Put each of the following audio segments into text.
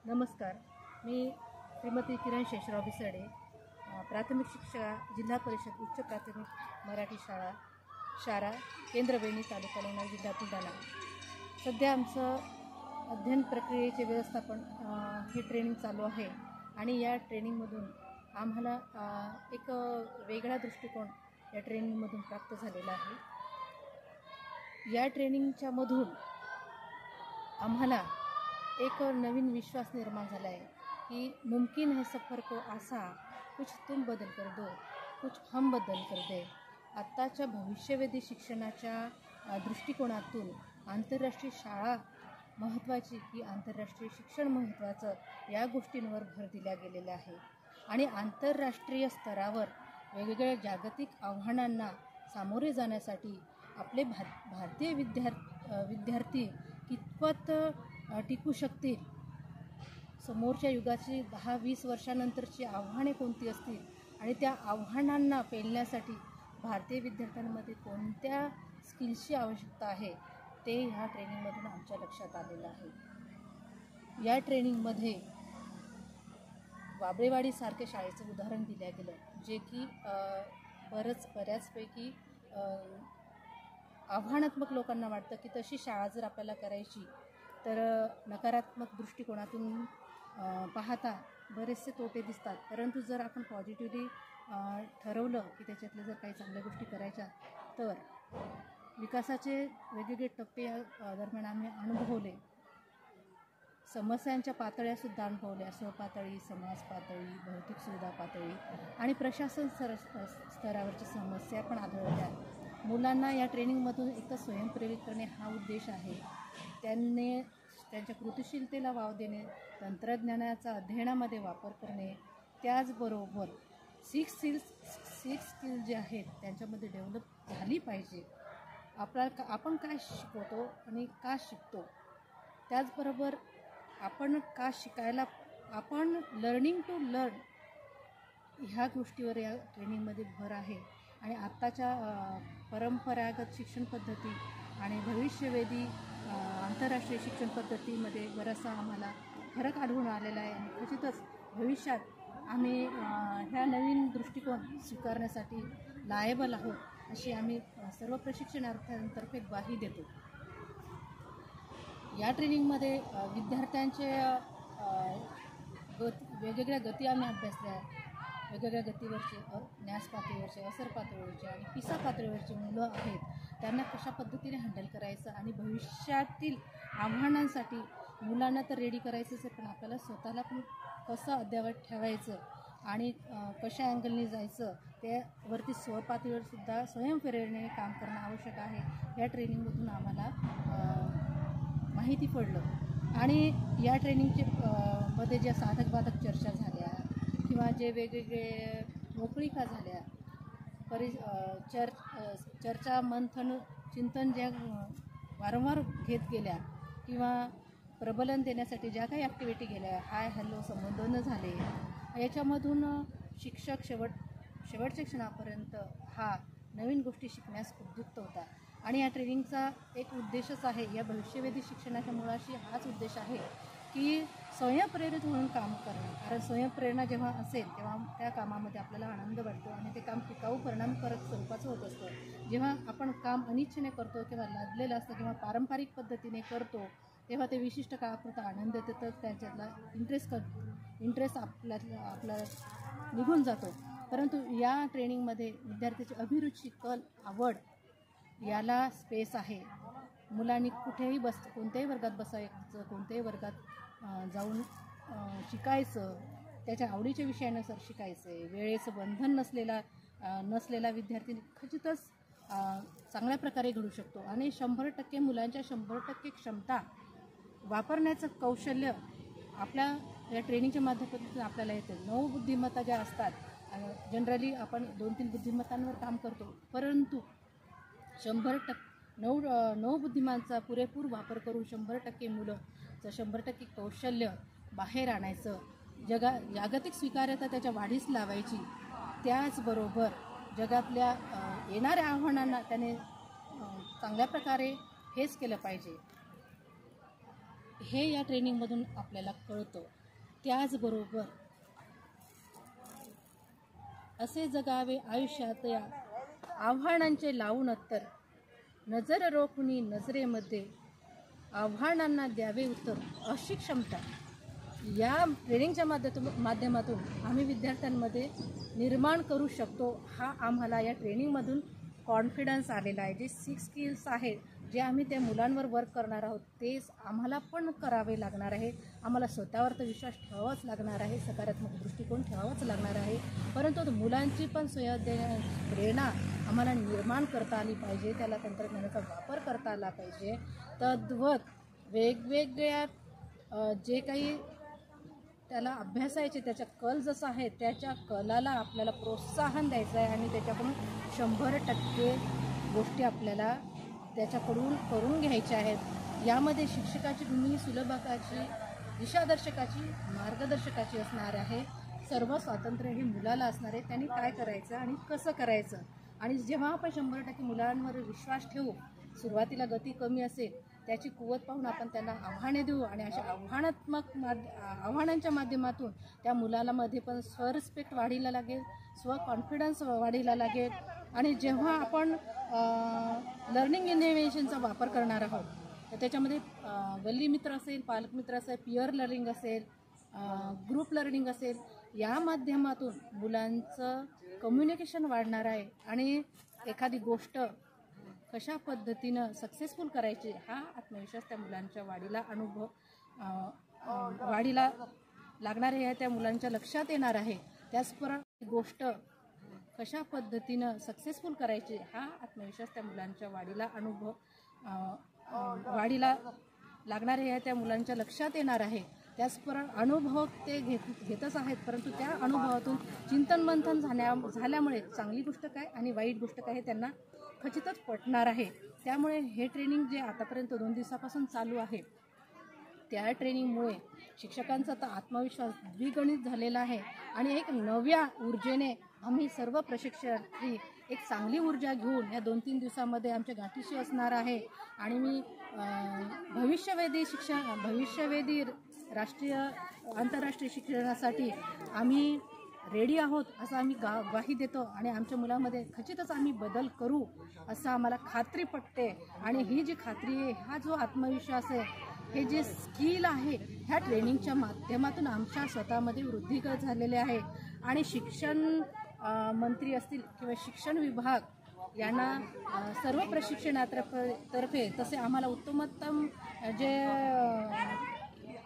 नमस्कार. मी श्रीमती किरण शेषराव बिसडे, प्राथमिक शिक्षिका, जिल्हा परिषद उच्च प्राथमिक मराठी शाळा केंद्रवेणी, तालुका लोणार, जिल्हा बुलढाणा. सध्या आमचं अध्ययन प्रक्रियेचे व्यवस्थापन हे ट्रेनिंग चालू आहे आणि या ट्रेनिंगमधून आम्हाला एक वेगळा दृष्टिकोन या ट्रेनिंगमधून प्राप्त झालेला आहे. या ट्रेनिंगच्या मधून आम्हाला एक नवीन विश्वास निर्माण झाला आहे कि मुमकिन है सफ़र को आसा, कुछ तुम बदल कर दो, कुछ हम बदल कर दे. आत्ताच्या भविष्यवेधी शिक्षणाच्या दृष्टिकोनातून आंतरराष्ट्रीय शाळा महत्त्वाची की आंतरराष्ट्रीय शिक्षण महत्त्वाचं या गोष्टींवर भर दिला गेलेला आहे. आणि आंतरराष्ट्रीय स्तरावर वेगवेगळ्या जागतिक आव्हानांना सामोरे जाण्यासाठी आपले भारतीय विद्यार्थी कितपत टिकू शकतील, समोरच्या युगाची 10-20 वर्षानंतरची आव्हाने कोणती असतील आणि त्या आव्हानांना पेलण्यासाठी भारतीय विद्यार्थ्यांमध्ये कोणत्या स्किल्सची आवश्यकता आहे ते ह्या ट्रेनिंगमधून आमच्या लक्षात आलेलं आहे. या ट्रेनिंगमध्ये वाबळेवाडीसारख्या शाळेचं उदाहरण दिलं गेलं, जे की बऱ्याचपैकी आव्हानात्मक लोकांना वाटतं की तशी शाळा जर आपल्याला करायची तर नकारात्मक दृष्टिकोनातून पाहता बरेचसे तोटे दिसतात. परंतु जर आपण पॉझिटिव्हली ठरवलं की त्याच्यातल्या जर काही चांगल्या गोष्टी करायच्या तर विकासाचे वेगवेगळे टप्पे दरम्यान आम्ही अनुभवले. समस्यांच्या पातळ्यासुद्धा अनुभवल्या, स्वपातळी, समाज पातळी, भौतिक सुविधा पातळी आणि प्रशासन स्तरावरच्या समस्या पण आढळल्या. मुलांना या ट्रेनिंगमधून एक तर स्वयंप्रेरित करणे हा उद्देश आहे. त्यांच्या कृतिशीलतेला वाव देणे, तंत्रज्ञानाचा अध्ययनामध्ये वापर करणे, त्याचबरोबर सिक्स स्किल्स जे आहेत त्यांच्यामध्ये डेव्हलप झाली पाहिजे. आपण काय शिकवतो आणि का शिकतो, त्याचबरोबर आपण का शिकायला, आपण लर्निंग टू लर्न ह्या गोष्टीवर या ट्रेनिंगमध्ये भर आहे. आणि आत्ताच्या परंपरागत शिक्षण पद्धती आणि भविष्यवेधी आंतरराष्ट्रीय शिक्षण पद्धतीमध्ये बराचसा आम्हाला फरक आढळून आलेला आहे. आणि खचितच भविष्यात आम्ही ह्या नवीन दृष्टिकोन स्वीकारण्यासाठी लायबल आहोत अशी आम्ही सर्व प्रशिक्षणार्थ्यांतर्फे ग्वाही देतो. या ट्रेनिंगमध्ये विद्यार्थ्यांचे वेगवेगळ्या गती आम्ही अभ्यासल्या. वेगवेगळ्या गतीवरचे, न्यास पातळीवरचे, असर पातळीवरचे आणि पिसा पातळीवरचे मुलं आहेत, त्यांना कशा पद्धतीने हँडल करायचं आणि भविष्यातील आव्हानांसाठी मुलांना तर रेडी करायचंच आहे, पण आपल्याला स्वतःला पण कसं अद्ययावत ठेवायचं आणि कशा अँगलने जायचं त्यावरती स्वपातळीवरसुद्धा स्वयंप्रेरणेने काम करणं आवश्यक आहे. या ट्रेनिंगमधून आम्हाला माहिती पडलं. आणि या ट्रेनिंगचे मध्ये ज्या साधक बाधक चर्चा झाल्या किंवा जे वेगवेगळे मोकळीका झाल्या, चर्चा मंथन चिंतन ज्या वारंवार घेत गेल्या किंवा प्रबलन देण्यासाठी ज्या काही ॲक्टिव्हिटी गेल्या, हाय हॅलो संबोधन झाले, याच्यामधून शिक्षक शेवटच्या क्षणापर्यंत हा नवीन गोष्टी शिकण्यास उद्युक्त होता. आणि या ट्रेनिंगचा एक उद्देशच आहे, या भविष्यवेधी शिक्षणाच्या मुळाशी हाच उद्देश आहे की स्वयंप्रेरित होऊन काम करणं. कारण स्वयंप्रेरणा जेव्हा असेल तेव्हा त्या कामामध्ये आपल्याला आनंद वाटतो आणि ते काम टिकाऊ परिणामकारक स्वरूपाचं होत असतं. जेव्हा आपण काम अनिच्छेने करतो किंवा लादलेलं असतं किंवा पारंपरिक पद्धतीने करतो तेव्हा ते विशिष्ट काळापुरता आनंद देतं, त्याच्यातला इंटरेस्ट आपला निघून जातो. परंतु या ट्रेनिंगमध्ये विद्यार्थ्याची अभिरुची, कल, आवड याला स्पेस आहे. मुलांनी कुठेही कोणत्याही वर्गात बसायचं, कोणत्याही वर्गात जाऊन शिकायचं, त्याच्या आवडीच्या विषयानुसार शिकायचं आहे. वेळेचं बंधन नसलेला विद्यार्थी खचितच चांगल्या प्रकारे घडू शकतो. आणि 100% मुलांच्या 100% क्षमता वापरण्याचं कौशल्य आपल्या या ट्रेनिंगच्या माध्यमातून आपल्याला येतं. 9 बुद्धिमत्ता ज्या असतात, जनरली आपण 2-3 बुद्धिमत्तांवर काम करतो, परंतु 9 बुद्धिमांचा पुरेपूर वापर करून 100% मुलं 100% कौशल्य बाहेर आणायचं, जागतिक स्वीकार्यता त्याच्या वाढीस लावायची. त्याचबरोबर जगातल्या येणाऱ्या आव्हानांना त्याने चांगल्या प्रकारे फेस केलं पाहिजे. हे या ट्रेनिंगमधून आपल्याला कळतं. त्याचबरोबर असे जगावे आयुष्यात या आव्हानांचे लावून उत्तर, नजर रोखुनी नजरेमध्ये आव्हानांना द्यावे उत्तर, अशी क्षमता या ट्रेनिंगच्या माध्यमातून आम्ही विद्यार्थ्यांमध्ये निर्माण करू शकतो. हा आम्हाला या ट्रेनिंगमधून कॉन्फिडन्स आलेला आहे. जे 6 स्किल्स आहेत जे आम्ही त्या मुलांवर वर्क करणार आहोत तेच आम्हाला पण करावे लागणार आहे. आम्हाला स्वतःवर तर विश्वास ठेवावाच लागणार आहे, सकारात्मक दृष्टिकोन ठेवावाच लागणार आहे, परंतु मुलांची पण प्रेरणा आम्हाला निर्माण करता आली पाहिजे. त्याला तंत्रज्ञानाचा वापर करता आला पाहिजे. तद्वत वेगवेगळ्या जे काही त्याला अभ्यासायचे त्याचा कल जसा आहे त्याच्या कलाला आपल्याला प्रोत्साहन द्यायचं आहे आणि त्याच्याकडून 100% गोष्टी आपल्याला त्याच्याकडून करून घ्यायच्या आहेत. यामध्ये शिक्षकाची भूमिका सुलभकाची, दिशादर्शकाची, मार्गदर्शकाची असणार आहे. सर्व स्वातंत्र्य हे मुलाला असणार आहे. त्यांनी काय करायचं आणि कसं करायचं. आणि जेव्हा आपण 100% मुलांवर विश्वास ठेवू, सुरुवातीला गती कमी असेल, त्याची कुवत पाहून आपण त्यांना आव्हाने देऊ आणि अशा आव्हानांच्या माध्यमातून त्या मुलाला मध्ये पण स्वरिस्पेक्ट वाढीला लागेल, कॉन्फिडन्स वाढीला लागेल. आणि जेव्हा आपण लर्निंग इनोव्हेशनचा वापर करणार आहोत तर त्याच्यामध्ये गल्ली मित्र असेल, पालक मित्र असेल, पिअर लर्निंग असेल, ग्रुप लर्निंग असेल, या माध्यमातून मुलांचं कम्युनिकेशन वाढणार आहे. आणि एखादी गोष्ट कशा पद्धतीनं सक्सेसफुल करायची हा आत्मविश्वास त्या मुलांच्या वाढीला लागणार आहे, त्या मुलांच्या लक्षात येणार आहे. त्याचप्रमाणे गोष्ट कशा पद्धतीनं सक्सेसफुल करायची हा आत्मविश्वास त्या मुलांच्या वाढीला लागणार आहे, त्या मुलांच्या लक्षात येणार आहे. त्याचप्रमाणे अनुभव ते घेतच आहेत, परंतु त्या अनुभवातून चिंतन मंथन झाल्यामुळे चांगली गोष्ट काय आणि वाईट गोष्ट काय हे त्यांना खचितच पटणार आहे. त्यामुळे हे ट्रेनिंग जे आतापर्यंत 2 दिवसापासून चालू आहे त्या ट्रेनिंगमुळे शिक्षकांचा तर आत्मविश्वास द्विगुणित झालेला आहे आणि एक नव्या ऊर्जेने आम्ही सर्व प्रशिक्षणार्थी एक चांगली ऊर्जा घेऊन या 2-3 दिवसामध्ये आमच्या गाठीशी असणार आहे. आणि मी भविष्यवेधी राष्ट्रीय आंतरराष्ट्रीय शिक्षणासाठी आम्ही रेडी आहोत असं आम्ही ग्वाही देतो. आणि आमच्या मुलामध्ये खचितच आम्ही बदल करू असं आम्हाला खात्री पटते. आणि ही जी खात्री आहे, हा जो आत्मविश्वास आहे, हे जे स्किल आहे ह्या ट्रेनिंगच्या माध्यमातून आमच्या स्वतःमध्ये वृद्धिगत झालेले आहे. आणि शिक्षण मंत्री असतील किंवा शिक्षण विभाग यांना सर्व प्रशिक्षणातर्फे तसे आम्हाला उत्तमोत्तम जे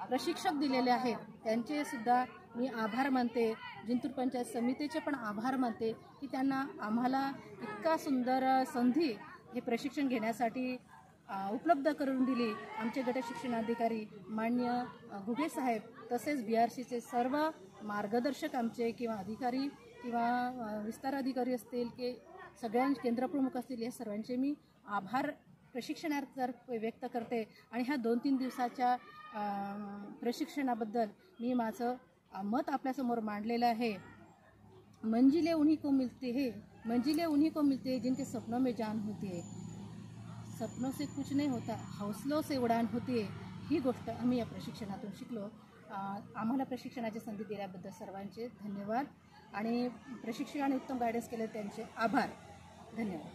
प्रशिक्षक दिलेले आहेत त्यांचे सुद्धा मी आभार मानते. जिंतूर पंचायत समितीचे पण आभार मानते की त्यांना आम्हाला इतका सुंदर संधी हे प्रशिक्षण घेण्यासाठी उपलब्ध करून दिली. आमचे गट शिक्षणाधिकारी मान्य घुगे साहेब तसेच BRCचे सर्व मार्गदर्शक आमचे किंवा अधिकारी किंवा विस्तार अधिकारी असतील की सगळ्यांचे केंद्रप्रमुख असतील, या सर्वांचे मी आभार प्रशिक्षणातर्फे व्यक्त करते. आणि ह्या 2-3 दिवसाच्या प्रशिक्षणाबद्दल मी माझं मत आपल्यासमोर मांडलेलं आहे. मंजिलें उन्हीं को मिलती है जिनके सपनों में जान होती है. सपनों से कुछ नहीं होता, हौसलों से उडान होती है. ही गोष्ट आम्ही या प्रशिक्षणातून शिकलो. आम्हाला प्रशिक्षणाची संधी दिल्याबद्दल सर्वांचे धन्यवाद आणि प्रशिक्षकांनी उत्तम गायडन्स केले त्यांचे आभार. धन्यवाद.